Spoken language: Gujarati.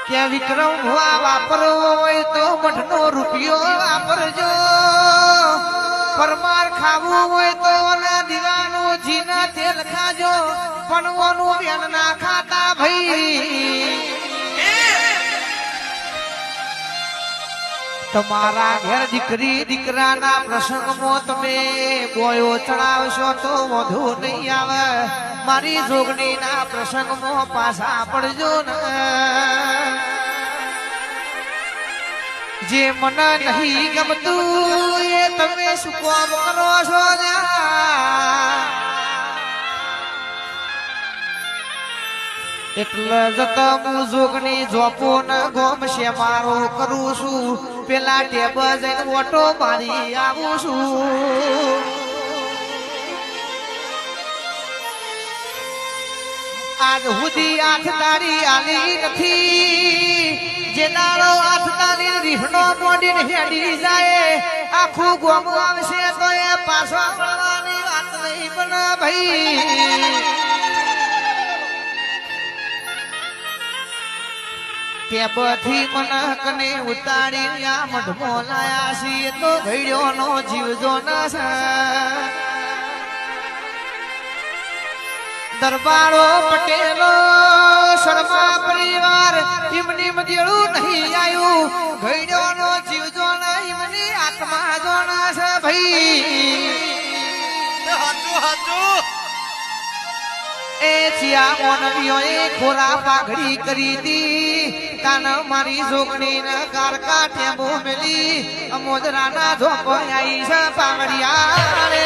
કે વિક્રમ ભુવા વાપરવો હોય તો મઠનો રૂપિયો વાપરજો, પરમાર ખાવું હોય તો દીવાનું જીના તેલ ખાજો, પણ ઓનું વેન ના ખાતા ભાઈ. તમારા ઘેર દીકરી દીકરાના પ્રસંગમાં તમે બોયો ચડાવશો તો વધુ નહીં આવે. મારી જોગણીના પ્રસંગમાં પાછા પડજો ને. જે મને નહીં ગમતું એ તમે શું કામ કરો છો? એટલે જતા હું જોગણી જોપો ને ગોમશે મારો કરું છું. પેલા ટેબ જઈને ઓટો મારી આવું છું. આજ સુધી આઠ તારી આલી નથી. જે દાડો આઠ તારી રીહણો મોડીને હેડી જાય આખું ગોમ આવશે તો એ પાછો પડવાની વાત નહીં બને ભાઈ. ટેબથી મને કને ઉતાડી આ મઢમો લાયા છીએ તો ઘડ્યો નો જીવજો ના છે. દરબારો પટેલો શર્મા પરિવાર એમની મજેડું નહીં આવ્યું. ઘડ્યો નો જીવજો ના એમની આત્મા જોના છે ભાઈ. એ ચિયા મોનવીઓએ ખોરા પાઘડી કરી દી. કાન મારી જોગણી ને કારકા ટેબો મેલી મોજરાના ઝોપો આઈ છે પાઘડિયા રે.